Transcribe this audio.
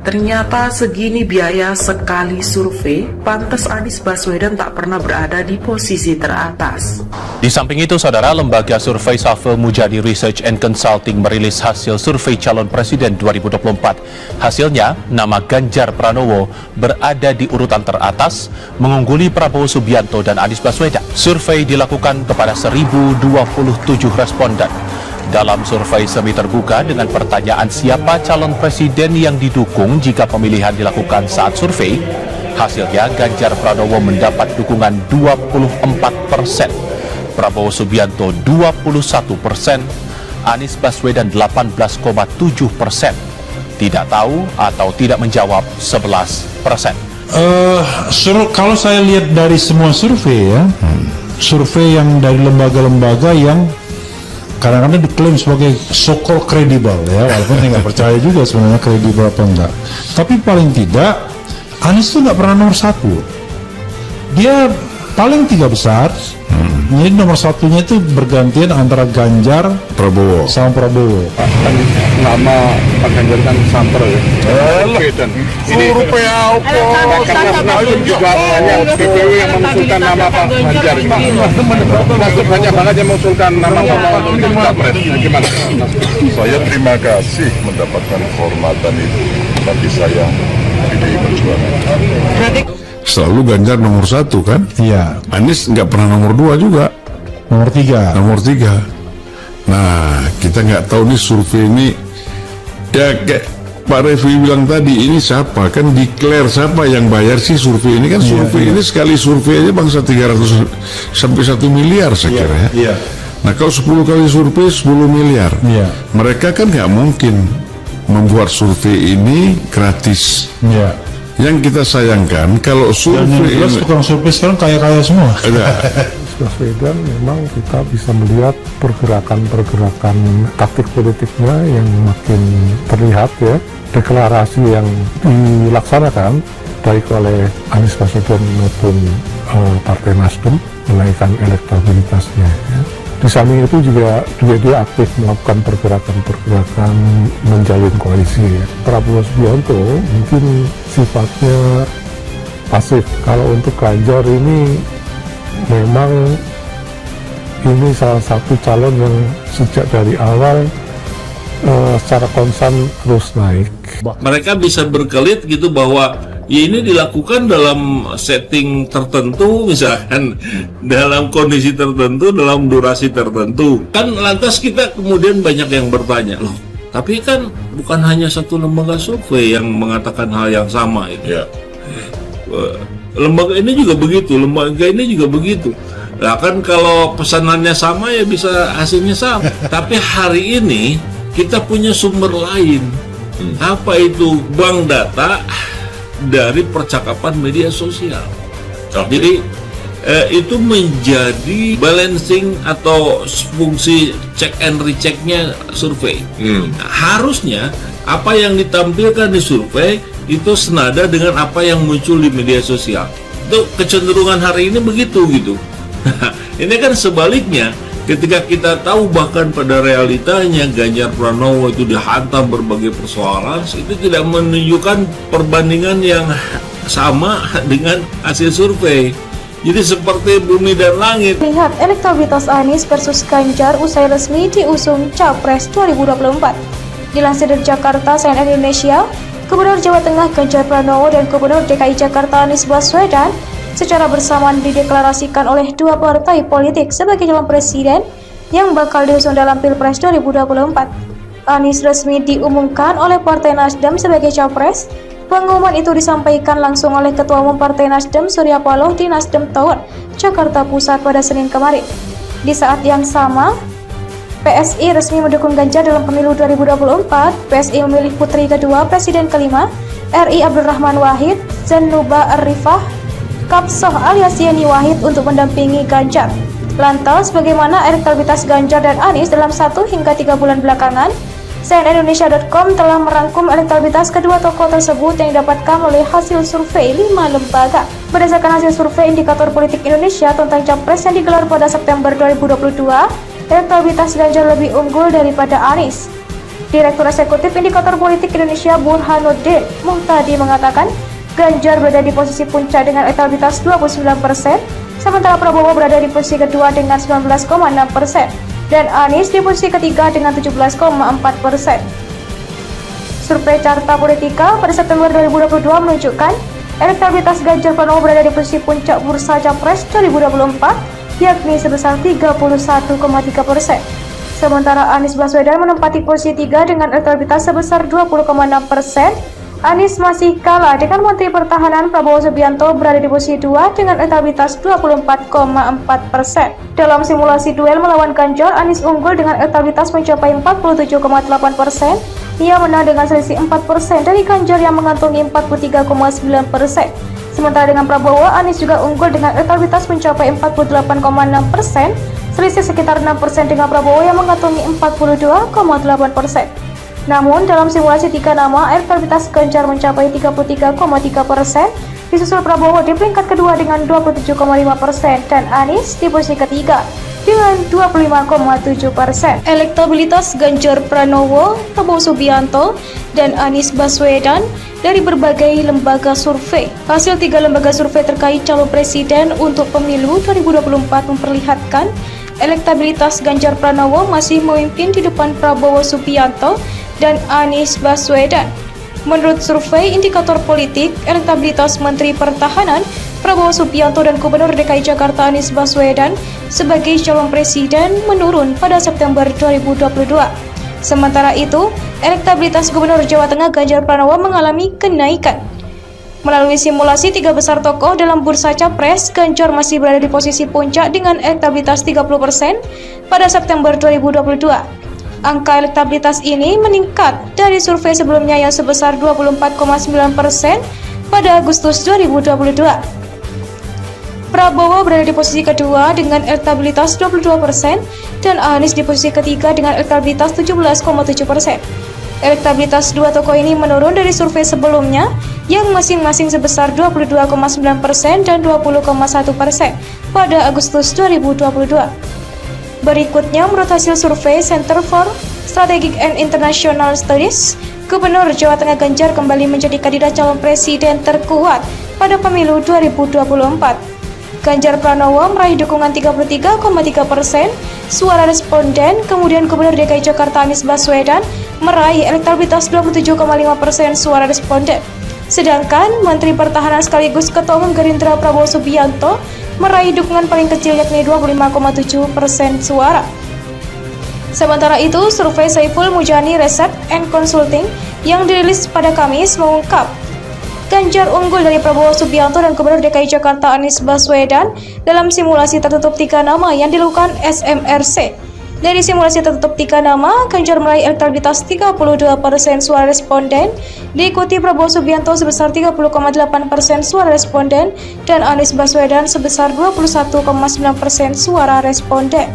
Ternyata segini biaya sekali survei, pantas Anies Baswedan tak pernah berada di posisi teratas. Di samping itu, saudara, lembaga survei Safel Mujadi Research and Consulting merilis hasil survei calon presiden 2024. Hasilnya, nama Ganjar Pranowo berada di urutan teratas, mengungguli Prabowo Subianto dan Anies Baswedan. Survei dilakukan kepada 1.027 responden. Dalam survei semi terbuka dengan pertanyaan siapa calon presiden yang didukung jika pemilihan dilakukan saat survei, hasilnya Ganjar Pranowo mendapat dukungan 24%, Prabowo Subianto 21%, Anies Baswedan 18,7%, tidak tahu atau tidak menjawab 11%. Kalau saya lihat dari semua survei ya, survei yang dari lembaga-lembaga yang kadang-kadang diklaim sebagai so-called kredibel ya, walaupun saya nggak percaya juga sebenarnya kredibel apa enggak. Tapi paling tidak Anies itu nggak pernah nomor satu. Dia paling 3 besar. Jadi nomor satunya itu bergantian antara Ganjar, Prabowo sama Prabowo. Kan nama Pak Ganjar kan santer ya. Dan ini survei karena juga hanya PPW yang mengusulkan nama Pak Ganjar. Nasdem banyak banget yang mengusulkan nama Pak untuk capres. Gimana? saya terima kasih mendapatkan kehormatan itu, tapi saya PDI Perjuangan. Selalu Ganjar nomor 1 kan? Iya. Anies nggak pernah nomor 2 juga. Nomor 3. Nomor 3. Nah, kita nggak tahu nih survei ini. Ya kayak Pak Refli bilang tadi, ini siapa? Kan declare siapa yang bayar sih survei ini? Kan survei ini sekali survei aja bangsa 300 sampai 1 miliar saya kira ya. Iya. Nah kalau 10 kali survei 10 miliar. Iya. Mereka kan nggak mungkin membuat survei ini gratis. Iya. Yang kita sayangkan kalau Dan yang survei jelas ini tukang survei sekarang kaya-kaya semua. Baswedan memang kita bisa melihat pergerakan taktik politiknya yang makin terlihat ya, deklarasi yang dilaksanakan baik oleh Anies Baswedan maupun Partai Nasdem menaikkan elektabilitasnya ya. Di samping itu juga dia aktif melakukan pergerakan menjalin koalisi ya. Prabowo Subianto mungkin sifatnya pasif. Kalau untuk Ganjar ini memang ini salah satu calon yang sejak dari awal secara konstan terus naik. Mereka bisa berkelit gitu bahwa ya ini dilakukan dalam setting tertentu, misalkan dalam kondisi tertentu, dalam durasi tertentu. Kan lantas kita kemudian banyak yang bertanya, loh, tapi kan bukan hanya satu lembaga survei yang mengatakan hal yang sama itu. Ya. Lembaga ini juga begitu, lembaga ini juga begitu. Nah kan kalau pesanannya sama ya bisa hasilnya sama. Tapi hari ini kita punya sumber lain. Apa itu? Bank data dari percakapan media sosial. Jadi itu menjadi balancing atau fungsi check and rechecknya survei. Nah, harusnya apa yang ditampilkan di survei itu senada dengan apa yang muncul di media sosial. Itu kecenderungan hari ini begitu gitu. Ini kan sebaliknya, ketika kita tahu bahkan pada realitanya Ganjar Pranowo itu dihantam berbagai persoalan, itu tidak menunjukkan perbandingan yang sama dengan hasil survei. Jadi seperti bumi dan langit. Lihat elektabilitas Anies versus Ganjar usai resmi diusung Capres 2024. Dilansir dari Jakarta, CNN Indonesia, Gubernur Jawa Tengah Ganjar Pranowo dan Gubernur DKI Jakarta Anies Baswedan secara bersamaan dideklarasikan oleh dua partai politik sebagai calon presiden yang bakal diusung dalam Pilpres 2024. Anies resmi diumumkan oleh Partai Nasdem sebagai capres. Pengumuman itu disampaikan langsung oleh Ketua Umum Partai Nasdem Surya Paloh di Nasdem Tower, Jakarta Pusat pada Senin kemarin. Di saat yang sama, PSI resmi mendukung Ganjar dalam pemilu 2024. PSI memilih putri kedua Presiden kelima RI Abdurrahman Wahid, Zanuba Arifah Kapsoh alias Yeni Wahid untuk mendampingi Ganjar. Lantas, bagaimana elektabilitas Ganjar dan Anies dalam 1 hingga 3 bulan belakangan? CNNindonesia.com telah merangkum elektabilitas kedua tokoh tersebut yang didapatkan oleh hasil survei 5 lembaga. Berdasarkan hasil survei Indikator Politik Indonesia tentang Capres yang digelar pada September 2022, elektabilitas Ganjar lebih unggul daripada Anies. Direktur Eksekutif Indikator Politik Indonesia Burhanuddin Muhtadi mengatakan Ganjar berada di posisi puncak dengan elektabilitas 29%, sementara Prabowo berada di posisi kedua dengan 19,6% dan Anies di posisi ketiga dengan 17,4%. Survei Carta Politika pada September 2022 menunjukkan elektabilitas Ganjar Pranowo berada di posisi puncak bursa Capres 2024, yakni sebesar 31,3%. Sementara Anies Baswedan menempati posisi 3 dengan elektabilitas sebesar 20,6%. Anies masih kalah dengan Menteri Pertahanan Prabowo Subianto berada di posisi 2 dengan elektabilitas 24,4%. Dalam simulasi duel melawan Ganjar, Anies unggul dengan elektabilitas mencapai 47,8%. Ia menang dengan selisih 4% dari Ganjar yang mengantongi 43,9%. Sementara dengan Prabowo, Anies juga unggul dengan elektabilitas mencapai 48,6%, selisih sekitar 6% dengan Prabowo yang mengantongi 42,8%. Namun, dalam simulasi 3 nama, elektabilitas Ganjar mencapai 33,3%, disusul Prabowo di peringkat kedua dengan 27,5% dan Anies di posisi ketiga dengan 25,7%. Elektabilitas Ganjar Pranowo, Prabowo Subianto, dan Anies Baswedan dari berbagai lembaga survei. Hasil 3 lembaga survei terkait calon presiden untuk pemilu 2024 memperlihatkan elektabilitas Ganjar Pranowo masih memimpin di depan Prabowo Subianto dan Anies Baswedan. Menurut survei Indikator Politik, elektabilitas Menteri Pertahanan Prabowo Subianto dan Gubernur DKI Jakarta Anies Baswedan sebagai calon presiden menurun pada September 2022. Sementara itu, elektabilitas Gubernur Jawa Tengah Ganjar Pranowo mengalami kenaikan. Melalui simulasi 3 besar tokoh dalam bursa Capres, Ganjar masih berada di posisi puncak dengan elektabilitas 30% pada September 2022. Angka elektabilitas ini meningkat dari survei sebelumnya yang sebesar 24,9% pada Agustus 2022. Prabowo berada di posisi kedua dengan elektabilitas 22% dan Anies di posisi ketiga dengan elektabilitas 17,7%. Elektabilitas dua tokoh ini menurun dari survei sebelumnya yang masing-masing sebesar 22,9% dan 20,1% pada Agustus 2022. Berikutnya, menurut hasil survei Center for Strategic and International Studies, Gubernur Jawa Tengah Ganjar kembali menjadi kandidat calon presiden terkuat pada pemilu 2024. Ganjar Pranowo meraih dukungan 33,3% suara responden, kemudian Gubernur DKI Jakarta Anies Baswedan meraih elektabilitas 27,5% suara responden. Sedangkan Menteri Pertahanan sekaligus Ketua Umum Gerindra Prabowo Subianto meraih dukungan paling kecil yakni 25,7% suara. Sementara itu, survei Saiful Mujani Research and Consulting yang dirilis pada Kamis mengungkap Ganjar unggul dari Prabowo Subianto dan Gubernur DKI Jakarta Anies Baswedan dalam simulasi tertutup 3 nama yang dilakukan SMRC. Dari simulasi tertutup 3 nama, Ganjar meraih elektabilitas 32% suara responden, diikuti Prabowo Subianto sebesar 30,8% suara responden, dan Anies Baswedan sebesar 21,9% suara responden.